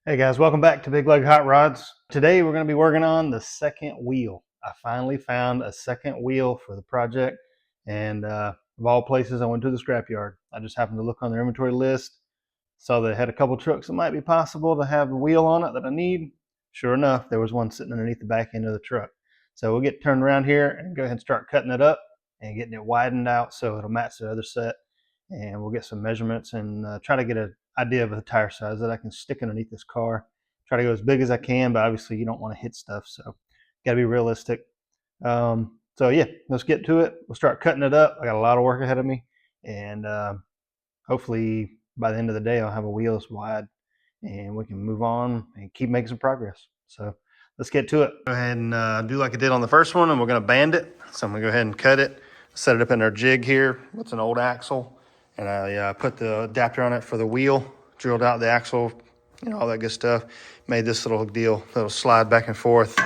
Hey guys, welcome back to Big Leg Hot Rods. Today we're going to be working on the second wheel. I finally found a second wheel for the project, and of all places I went to the scrapyard. I just happened to look on their inventory list, saw they had a couple trucks that might be possible to have a wheel on it that I need. Sure enough, there was one sitting underneath the back end of the truck. So we'll get turned around here and go ahead and start cutting it up and getting it widened out so it'll match the other set, and we'll get some measurements and try to get an idea of the tire size that I can stick underneath this car. Try to go as big as I can, but obviously you don't want to hit stuff, so got to be realistic. So yeah, let's get to it. We'll start cutting it up. I got a lot of work ahead of me, and hopefully by the end of the day I'll have a wheel that's wide and we can move on and keep making some progress. So let's get to it. Go ahead and do like I did on the first one, and we're going to band it. So I'm going to go ahead and cut it, set it up in our jig here. It's an old axle, and I put the adapter on it for the wheel, drilled out the axle, you know, all that good stuff. Made this little deal that'll slide back and forth,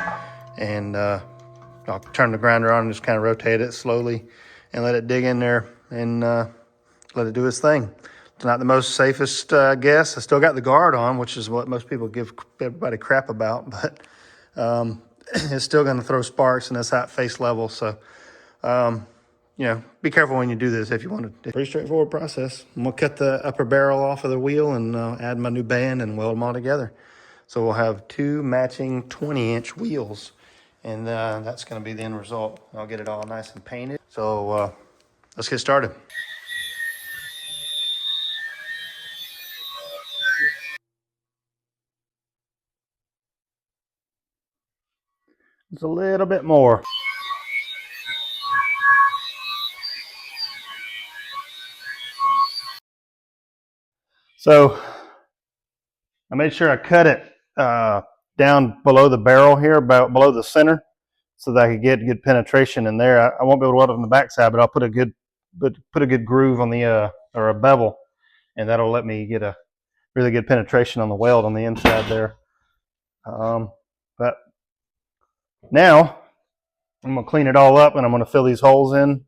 and I'll turn the grinder on and just kind of rotate it slowly and let it dig in there and let it do its thing. It's not the most safest guess. I still got the guard on, which is what most people give everybody crap about, but it's still going to throw sparks, and it's at face level. So, you know, be careful when you do this if you want to. Pretty straightforward process. I'm going to cut the upper barrel off of the wheel and add my new band and weld them all together. So we'll have two matching 20-inch wheels, and that's going to be the end result. I'll get it all nice and painted. So let's get started. Just a little bit more. So I made sure I cut it down below the barrel here, about below the center, so that I could get good penetration in there. I won't be able to weld it on the backside, but I'll put a good groove on the or a bevel, and that'll let me get a really good penetration on the weld on the inside there. But now I'm gonna clean it all up, and I'm gonna fill these holes in.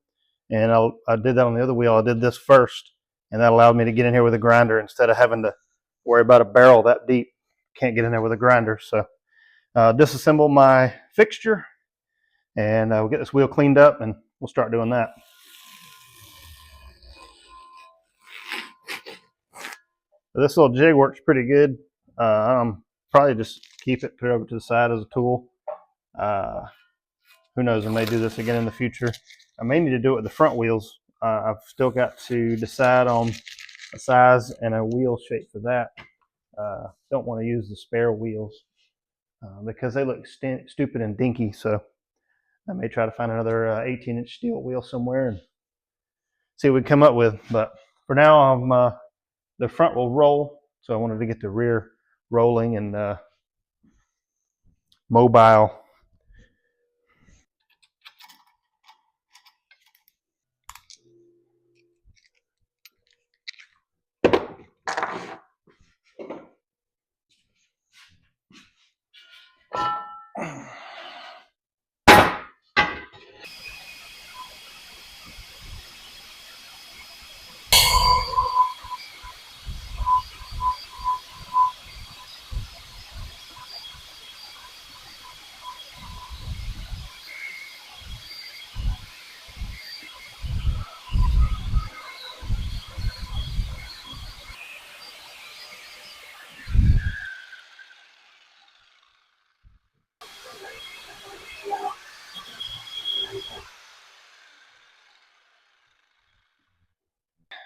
And I did that on the other wheel. I did this first, and that allowed me to get in here with a grinder instead of having to worry about a barrel that deep. Can't get in there with a grinder. So disassemble my fixture, and we'll get this wheel cleaned up, and we'll start doing that. So this little jig works pretty good. Probably just keep it, put it over to the side as a tool. Who knows, I may do this again in the future. I may need to do it with the front wheels. I've still got to decide on a size and a wheel shape for that. Don't want to use the spare wheels because they look stupid and dinky. So I may try to find another 18-inch steel wheel somewhere and see what we come up with. But for now, the front will roll. So I wanted to get the rear rolling and mobile.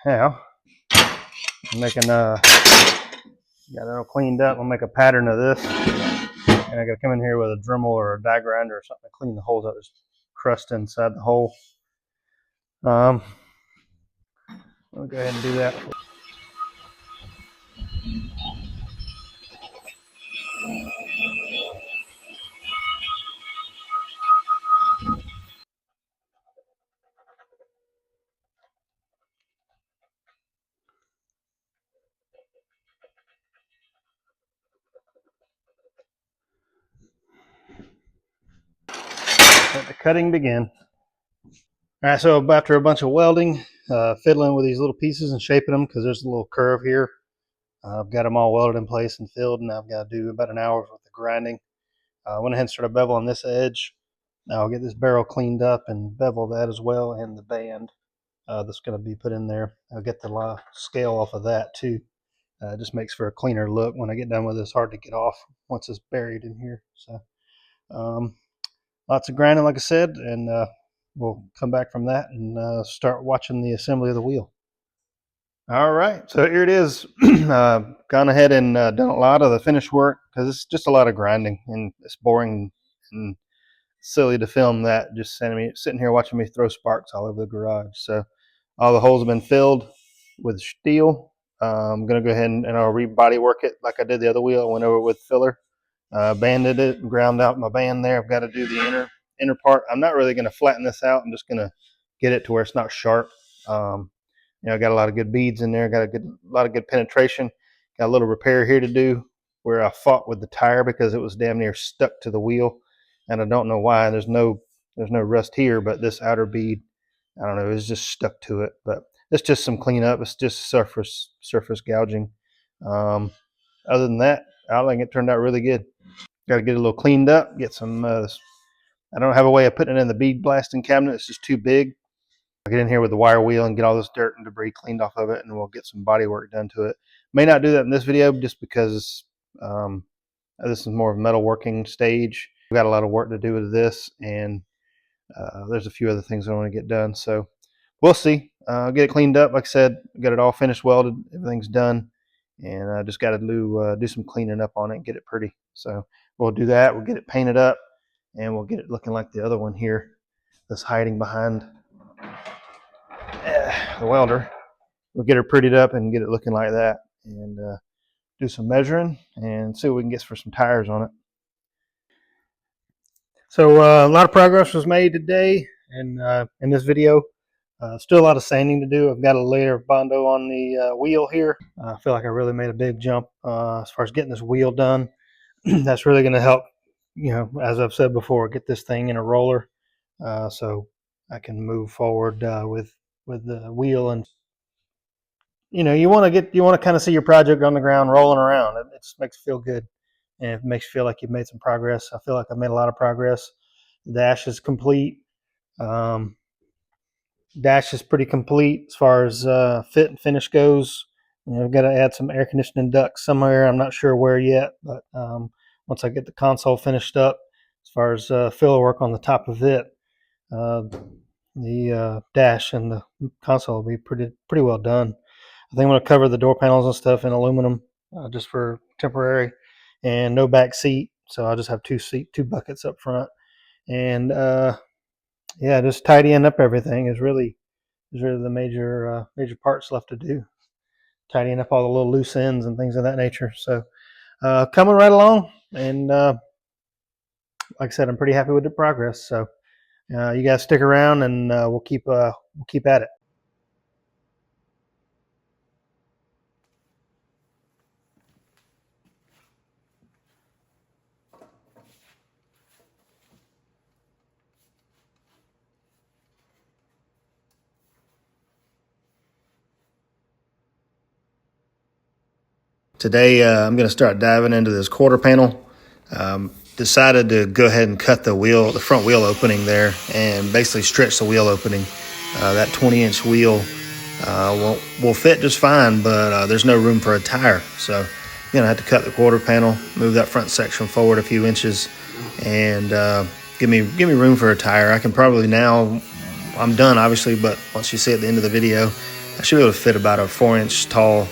Now, I'm making got it all cleaned up. I'll make a pattern of this, and I got to come in here with a Dremel or a die grinder or something to clean the holes out. There's crust inside the hole. I'll go ahead and do that. Let the cutting begin. All right, so after a bunch of welding, fiddling with these little pieces and shaping them, because there's a little curve here I've got them all welded in place and filled, and I've got to do about an hour's worth of grinding. I went ahead and started beveling this edge. Now I'll get this barrel cleaned up and bevel that as well, and the band that's going to be put in there. I'll get the scale off of that too. It just makes for a cleaner look when I get done with this. Hard to get off once it's buried in here. So lots of grinding, like I said, and we'll come back from that and start watching the assembly of the wheel. All right, so here it is. Gone ahead and done a lot of the finished work because it's just a lot of grinding and it's boring and silly to film that. Just sitting here watching me throw sparks all over the garage. So all the holes have been filled with steel. I'm gonna go ahead and I'll re-body work it like I did the other wheel. I went over with filler, banded it, and ground out my band there. I've got to do the inner part. I'm not really gonna flatten this out. I'm just gonna get it to where it's not sharp. I got a lot of good beads in there. Got a lot of good penetration. Got a little repair here to do where I fought with the tire because it was damn near stuck to the wheel, and I don't know why. There's no rust here, but this outer bead, I don't know, it's just stuck to it. But it's just some cleanup. It's just surface gouging. Other than that, I think it turned out really good. Got to get it a little cleaned up. Get some. I don't have a way of putting it in the bead blasting cabinet. It's just too big. I'll get in here with the wire wheel and get all this dirt and debris cleaned off of it, and we'll get some body work done to it. May not do that in this video just because this is more of a metalworking stage. We've got a lot of work to do with this, and there's a few other things I want to get done. So we'll see. I'll get it cleaned up. Like I said, got it all finished welded. Everything's done, and I just got to do some cleaning up on it and get it pretty. So we'll do that. We'll get it painted up, and we'll get it looking like the other one here that's hiding behind the welder. We'll get her prettied up and get it looking like that, and do some measuring and see what we can get for some tires on it. So a lot of progress was made today and in this video. Still a lot of sanding to do. I've got a layer of Bondo on the wheel here. I feel like I really made a big jump as far as getting this wheel done. That's really going to help, as I've said before, get this thing in a roller so I can move forward with the wheel. And you want to kind of see your project on the ground rolling around. It just makes you feel good, and it makes you feel like you've made some progress. I feel like I've made a lot of progress. The dash is complete. Dash is pretty complete as far as fit and finish goes. I've got to add some air conditioning ducts somewhere. I'm not sure where yet, but once I get the console finished up, as far as filler work on the top of it, the dash and the console will be pretty well done. I think I'm going to cover the door panels and stuff in aluminum just for temporary, and no back seat. So I'll just have two buckets up front, and just tidying up everything is really the major parts left to do. Tidying up all the little loose ends and things of that nature. So coming right along, and like I said, I'm pretty happy with the progress. So you guys stick around, and we'll keep at it. Today, I'm going to start diving into this quarter panel. Decided to go ahead and cut the front wheel opening there, and basically stretch the wheel opening. That 20-inch wheel will fit just fine, but there's no room for a tire. So I'm going to have to cut the quarter panel, move that front section forward a few inches, and give me room for a tire. I can probably now, I'm done obviously, but once you see at the end of the video, I should be able to fit about a 4-inch tall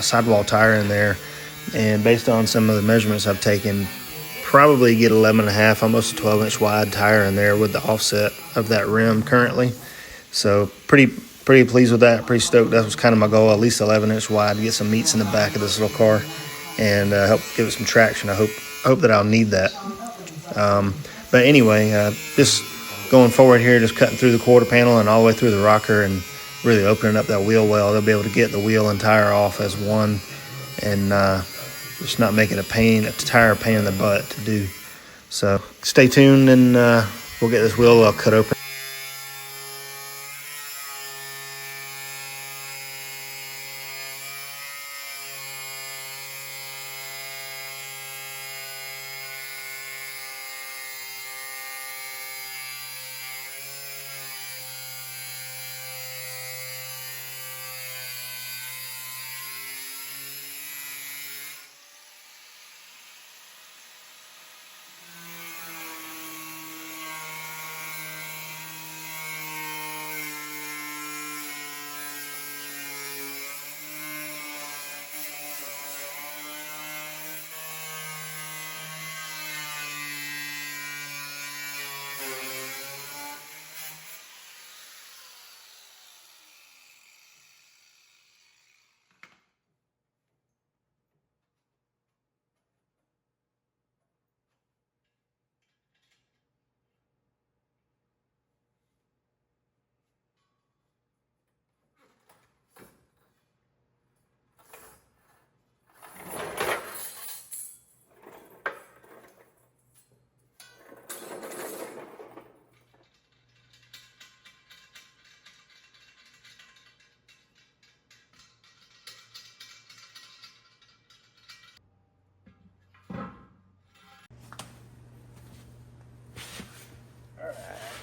sidewall tire in there, and based on some of the measurements I've taken, probably get 11.5, almost a 12-inch wide tire in there with the offset of that rim currently. So pretty pleased with that, pretty stoked. That was kind of my goal, at least 11-inch wide, to get some meats in the back of this little car and help give it some traction. I hope that I'll need that. But anyway, just going forward here, just cutting through the quarter panel and all the way through the rocker and really opening up that wheel well. They'll be able to get the wheel and tire off as one, and just not making a tire pain in the butt to do. So stay tuned, and we'll get this wheel cut open.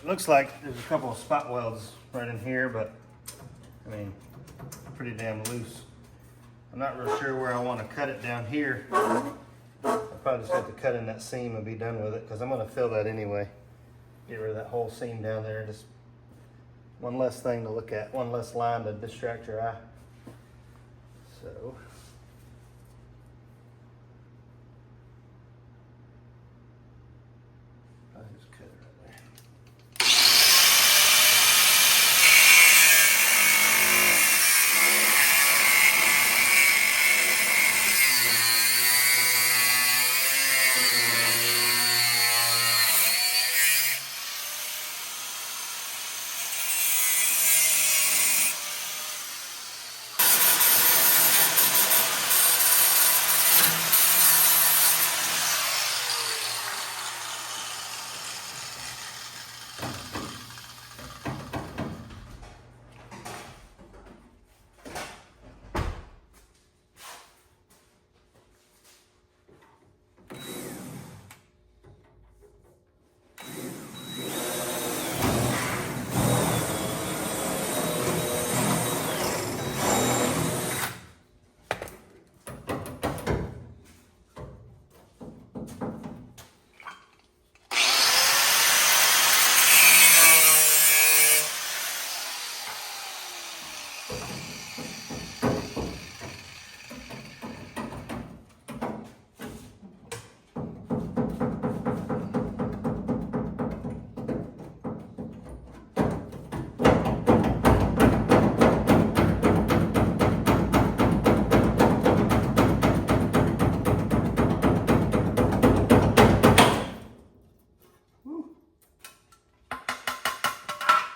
It looks like there's a couple of spot welds right in here, but I mean, pretty damn loose. I'm not real sure where I want to cut it down here. I'll probably just have to cut in that seam and be done with it, because I'm going to fill that anyway. Get rid of that whole seam down there. Just one less thing to look at, one less line to distract your eye. So I'll just cut it right there.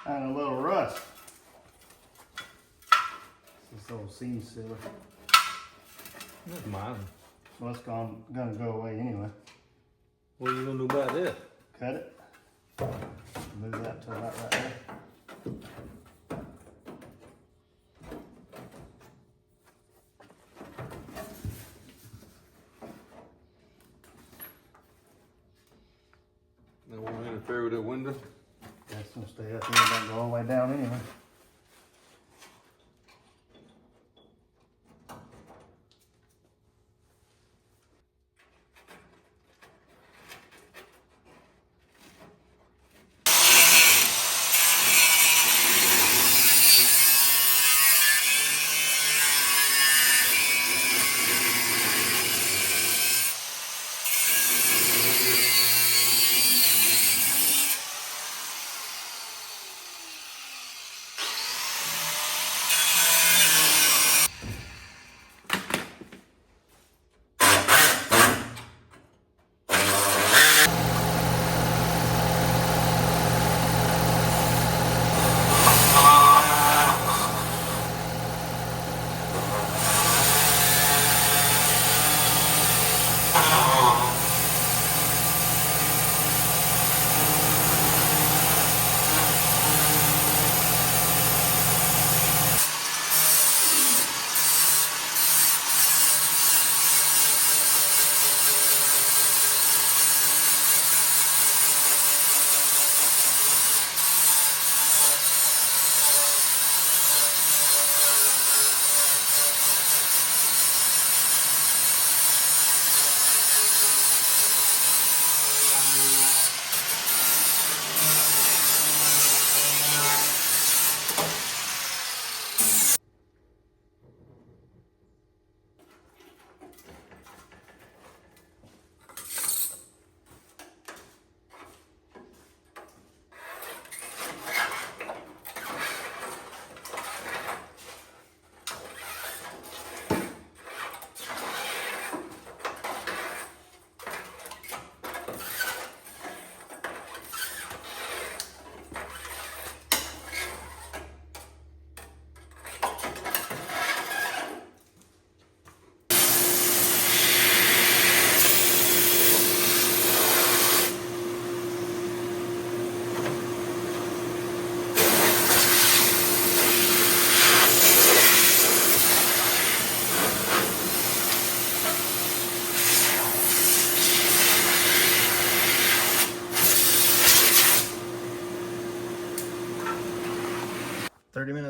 And a little rust. This little seam sealer. That's mine. Well, it's gonna go away anyway. What are you gonna do about this? Cut it. Move that to about right there. That won't interfere with that window. That's gonna stay up here, don't go all the way down anyway.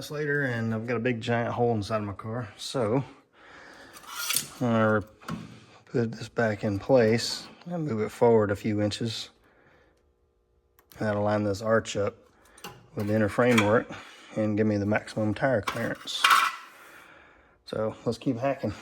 minutes later, and I've got a big giant hole inside my car. So I'm gonna put this back in place and move it forward a few inches. And that'll line this arch up with the inner framework and give me the maximum tire clearance. So let's keep hacking.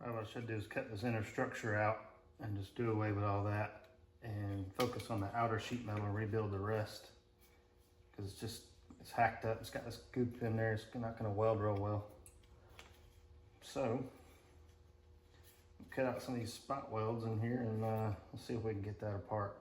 What I should do is cut this inner structure out and just do away with all that and focus on the outer sheet metal and rebuild the rest, because it's hacked up. It's got this goop in there. It's not going to weld real well. So cut out some of these spot welds in here, and let's see if we can get that apart.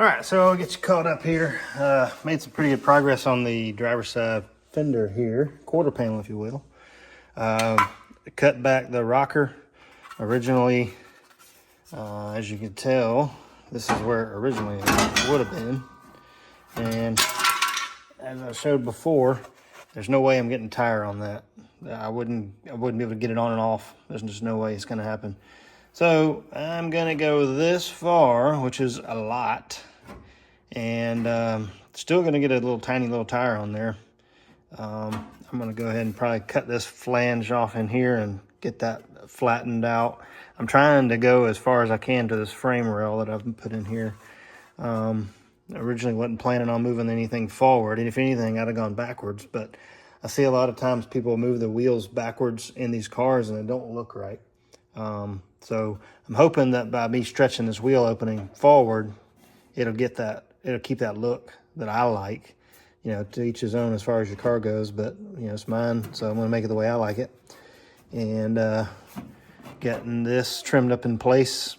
All right, so I'll get you caught up here. Made some pretty good progress on the driver's side fender here, quarter panel, if you will. Cut back the rocker. Originally, as you can tell, this is where originally it would have been. And as I showed before, there's no way I'm getting tire on that. I wouldn't be able to get it on and off. There's just no way it's going to happen. So I'm going to go this far, which is a lot, and still going to get a tiny little tire on there. I'm going to go ahead and probably cut this flange off in here and get that flattened out. I'm trying to go as far as I can to this frame rail that I've put in here. Originally wasn't planning on moving anything forward, and if anything, I'd have gone backwards, but I see a lot of times people move the wheels backwards in these cars and it don't look right. So I'm hoping that by me stretching this wheel opening forward, it'll keep that look that I like. You know, to each his own as far as your car goes, but you know, it's mine, so I'm gonna make it the way I like it. And getting this trimmed up in place,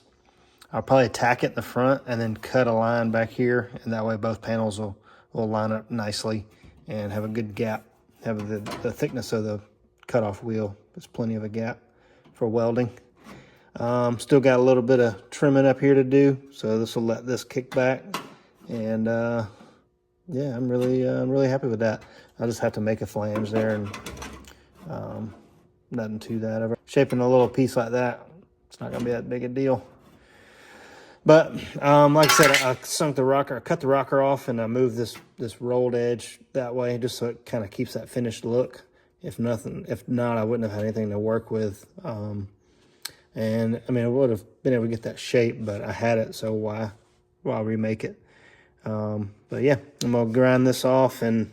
I'll probably tack it in the front and then cut a line back here, and that way both panels will line up nicely and have a good gap. Have the thickness of the cutoff wheel. There's plenty of a gap for welding. Still got a little bit of trimming up here to do, so this will let this kick back. And yeah, I'm really happy with that. I'll just have to make a flange there, and nothing to that. Shaping a little piece like that, it's not gonna be that big a deal. But like I said, I sunk the rocker, I cut the rocker off, and I moved this rolled edge that way, just so it kind of keeps that finished look. If not, I wouldn't have had anything to work with. And I mean, I would have been able to get that shape, but I had it, so why remake it? But yeah, I'm gonna grind this off and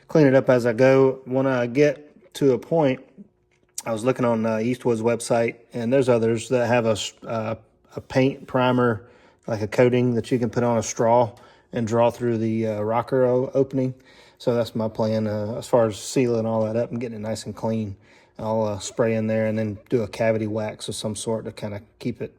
clean it up as I go. When I get to a point, I was looking on Eastwood's website, and there's others that have a paint primer, like a coating that you can put on a straw and draw through the rocker opening. So that's my plan as far as sealing all that up and getting it nice and clean. I'll spray in there and then do a cavity wax of some sort to kind of keep it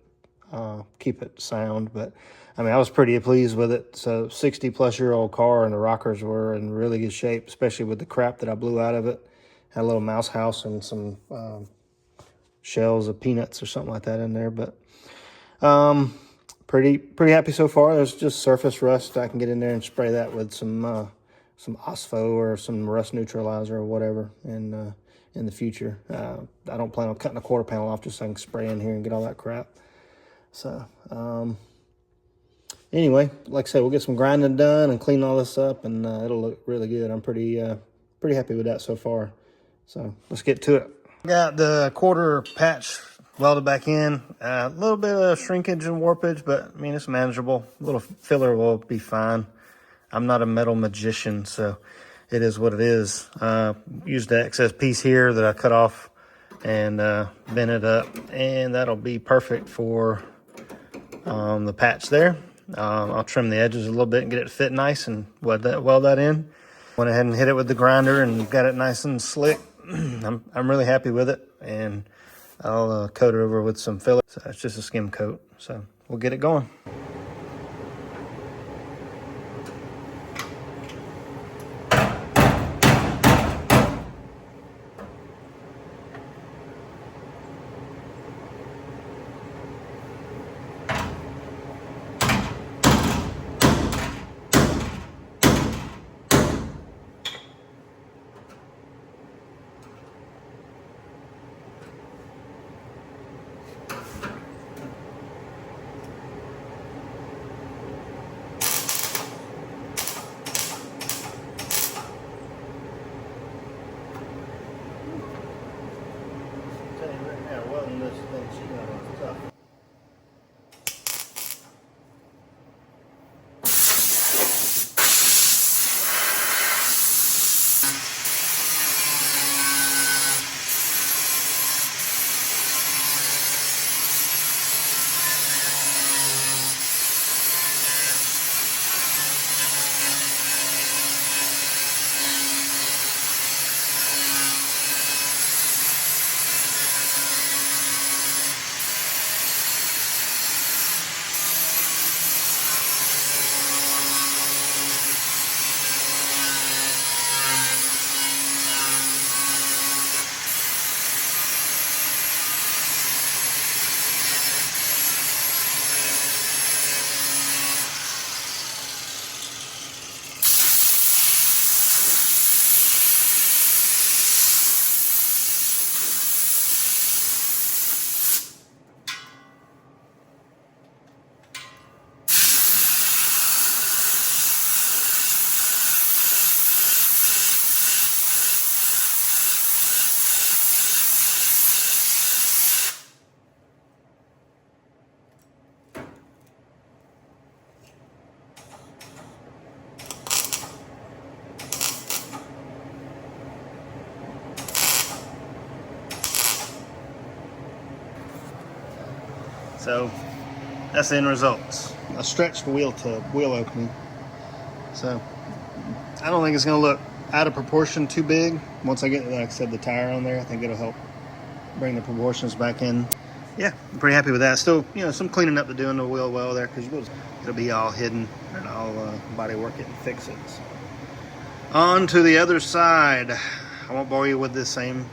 sound. But I mean, I was pretty pleased with it. So 60-plus-year-old car, and the rockers were in really good shape, especially with the crap that I blew out of it. Had a little mouse house and some shells of peanuts or something like that in there. But pretty happy so far. There's just surface rust. I can get in there and spray that with some OSFO or some rust neutralizer or whatever. And in the future, I don't plan on cutting a quarter panel off just so I can spray in here and get all that crap. So anyway, like I said, we'll get some grinding done and clean all this up, and it'll look really good. I'm pretty happy with that so far. So let's get to it. Got the quarter patch welded back in. A little bit of shrinkage and warpage, but I mean, it's manageable. A little filler will be fine. I'm not a metal magician, so it is what it is. Used the excess piece here that I cut off and bent it up, and that'll be perfect for the patch there. I'll trim the edges a little bit and get it fit nice and weld that in. Went ahead and hit it with the grinder and got it nice and slick. I'm really happy with it, and I'll coat it over with some filler. So it's just a skim coat, so we'll get it going. So that's the end results. A stretched wheel tub, wheel opening. So I don't think it's going to look out of proportion too big. Once I get, like I said, the tire on there, I think it'll help bring the proportions back in. Yeah, I'm pretty happy with that. Still, you know, some cleaning up to do in the wheel well there, because it'll be all hidden, and I'll body work it and fix it. So. On to the other side. I won't bore you with this same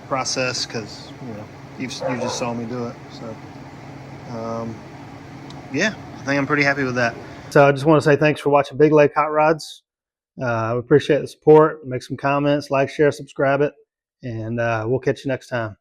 process, because you know you just saw me do it. So yeah, I think I'm pretty happy with that. So I just want to say thanks for watching Big Lake Hot Rods. We appreciate the support. Make some comments, like, share, subscribe it, and we'll catch you next time.